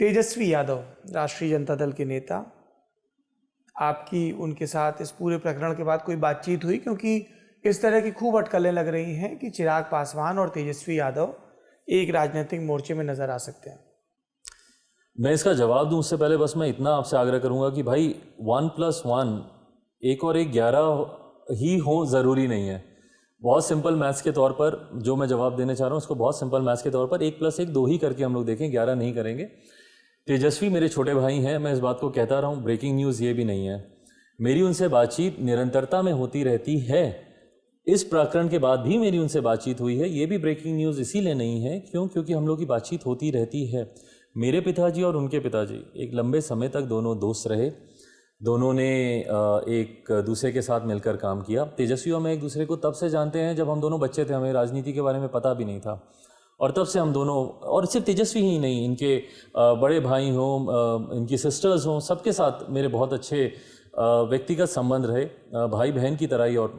तेजस्वी यादव राष्ट्रीय जनता दल के नेता, आपकी उनके साथ इस पूरे प्रकरण के बाद कोई बातचीत हुई? क्योंकि इस तरह की खूब अटकलें लग रही हैं कि चिराग पासवान और तेजस्वी यादव एक राजनीतिक मोर्चे में नजर आ सकते हैं। मैं इसका जवाब दूं उससे पहले बस मैं इतना आपसे आग्रह करूंगा कि भाई 1+1 1 और 1 11 ही हो, ज़रूरी नहीं है। बहुत सिंपल मैथ्स के तौर पर जो मैं जवाब देने चाह रहा हूँ उसको बहुत सिंपल मैथ्स के तौर पर 1+1 2 ही करके हम लोग देखें, 11 नहीं करेंगे। तेजस्वी मेरे छोटे भाई हैं, मैं इस बात को कहता रहा हूँ, ब्रेकिंग न्यूज़ ये भी नहीं है। मेरी उनसे बातचीत निरंतरता में होती रहती है। इस प्रकरण के बाद भी मेरी उनसे बातचीत हुई है। ये भी ब्रेकिंग न्यूज़ इसीलिए नहीं है क्योंकि हम लोग की बातचीत होती रहती है। मेरे पिताजी और उनके पिताजी एक लंबे समय तक दोनों दोस्त रहे। दोनों ने एक दूसरे के साथ मिलकर काम किया। तेजस्वी और मैं एक दूसरे को तब से जानते हैं जब हम दोनों बच्चे थे, हमें राजनीति के बारे में पता भी नहीं था। और तब से हम दोनों, और सिर्फ तेजस्वी ही नहीं, इनके बड़े भाई हों, इनकी सिस्टर्स हों, सबके साथ मेरे बहुत अच्छे व्यक्तिगत संबंध रहे, भाई बहन की तरह ही। और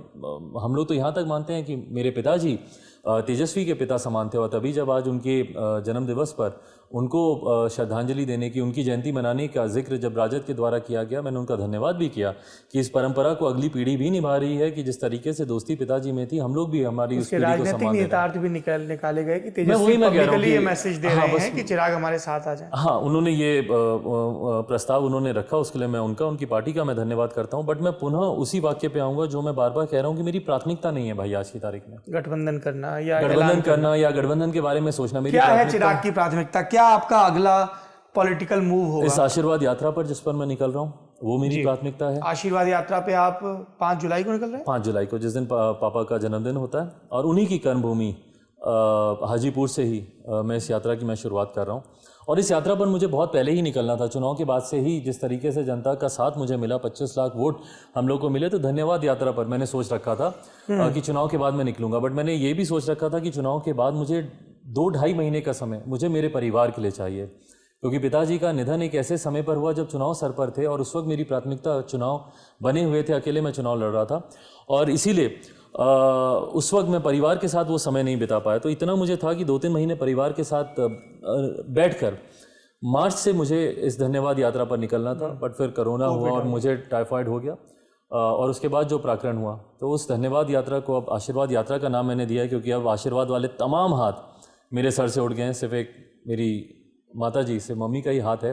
हम लोग तो यहाँ तक मानते हैं कि मेरे पिताजी तेजस्वी के पिता समान थे। और तभी जब आज उनके जन्म दिवस पर उनको श्रद्धांजलि देने की, उनकी जयंती मनाने का जिक्र जब राजद के द्वारा किया गया, मैंने उनका धन्यवाद भी किया कि इस परंपरा को अगली पीढ़ी भी निभा रही है कि जिस तरीके से दोस्ती पिताजी में थी, हम लोग भी हमारी उस पीढ़ी को सम्मान दे रहे हैं। भी निकाले गए कि तेजस्वी पब्लिकली ये मैसेज दे रहे हैं कि चिराग हमारे साथ आ जाए। हाँ, उन्होंने ये प्रस्ताव उन्होंने रखा, उसके लिए मैं उनकी पार्टी का मैं धन्यवाद करता हूँ। बट मैं पुनः उसी वाक्य पे आऊँगा जो मैं बार बार कह रहा हूँ कि मेरी प्राथमिकता नहीं है भाई आज की तारीख में गठबंधन करना या गठबंधन के बारे में सोचना। मेरी क्या है चिराग की प्राथमिकता? क्या आपका अगला पॉलिटिकल मूव होगा? इस आशीर्वाद यात्रा पर जिस पर मैं निकल रहा हूँ वो मेरी प्राथमिकता है। आशीर्वाद यात्रा पे आप 5 जुलाई को निकल रहे हैं? 5 जुलाई को, जिस दिन पापा का जन्मदिन होता है, और उन्हीं की कर्मभूमि हाजीपुर से ही मैं इस यात्रा की मैं शुरुआत कर रहा हूँ। और इस यात्रा पर मुझे बहुत पहले ही निकलना था, चुनाव के बाद से ही। जिस तरीके से जनता का साथ मुझे मिला, 25 लाख वोट हम लोग को मिले, तो धन्यवाद यात्रा पर मैंने सोच रखा था कि चुनाव के बाद मैं निकलूंगा। बट मैंने ये भी सोच रखा था कि चुनाव के बाद मुझे 2-2.5 महीने का समय मुझे मेरे परिवार के लिए चाहिए, क्योंकि पिताजी का निधन एक ऐसे समय पर हुआ जब चुनाव सर पर थे और उस वक्त मेरी प्राथमिकता चुनाव बने हुए थे, अकेले मैं चुनाव लड़ रहा था। और इसीलिए उस वक्त मैं परिवार के साथ वो समय नहीं बिता पाया। तो इतना मुझे था कि 2-3 महीने परिवार के साथ बैठकर मार्च से मुझे इस धन्यवाद यात्रा पर निकलना था। बट फिर कोरोना हुआ और मुझे टाइफाइड हो गया, और उसके बाद जो प्रकरण हुआ, तो उस धन्यवाद यात्रा को अब आशीर्वाद यात्रा का नाम मैंने दिया, क्योंकि अब आशीर्वाद वाले तमाम हाथ मेरे सर से उठ गए हैं। सिर्फ एक मेरी माता जी से, मम्मी का ही हाथ है,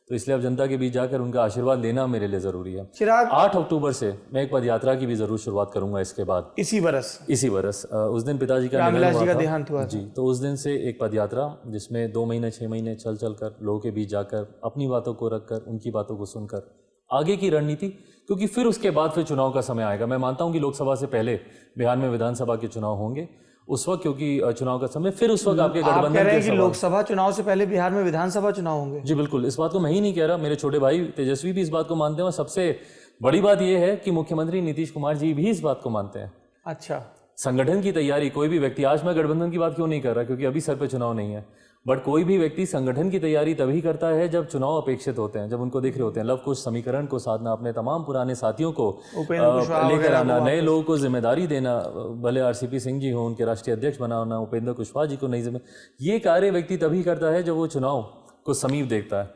तो इसलिए अब जनता के बीच जाकर उनका आशीर्वाद लेना मेरे लिए ज़रूरी है। चिराग, 8 अक्टूबर से मैं एक पद यात्रा की भी ज़रूर शुरुआत करूंगा इसके बाद। इसी बरस उस दिन पिताजी का देहांत हुआ जी, तो उस दिन से एक पद यात्रा जिसमें 2 महीने 6 महीने चल कर लोगों के बीच जाकर अपनी बातों को रखकर, उनकी बातों को सुनकर आगे की रणनीति, क्योंकि फिर उसके बाद फिर चुनाव का समय आएगा। मैं मानता हूँ कि लोकसभा से पहले बिहार में विधानसभा के चुनाव होंगे उस वक्त, क्योंकि चुनाव का समय, फिर उस वक्त आपके गठबंधन कह रहे हैं कि लोकसभा चुनाव से पहले बिहार में विधानसभा चुनाव होंगे। जी बिल्कुल, इस बात को मैं ही नहीं कह रहा, मेरे छोटे भाई तेजस्वी भी इस बात को मानते हैं। और सबसे बड़ी बात यह है कि मुख्यमंत्री नीतीश कुमार जी भी इस बात को मानते हैं। अच्छा, संगठन की तैयारी, कोई भी व्यक्ति, आज मैं गठबंधन की बात क्यों नहीं कर रहा, क्योंकि अभी सर पे चुनाव नहीं है, बट कोई भी व्यक्ति संगठन की तैयारी तभी करता है जब चुनाव अपेक्षित होते हैं, जब उनको दिख रहे होते हैं। लव कुश समीकरण को साधना, अपने तमाम पुराने साथियों को लेकर आना, नए लोगों को जिम्मेदारी देना, भले RCP सिंह जी हो, उनके राष्ट्रीय अध्यक्ष बनाना, उपेंद्र कुशवाहा जी को नई जिम्मेदारी, ये कार्य व्यक्ति तभी करता है जब वो चुनाव को समीप देखता है।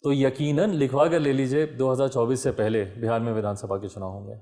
तो यकीनन लिखवा कर ले लीजिए, 2024 से पहले बिहार में विधानसभा के चुनाव होंगे।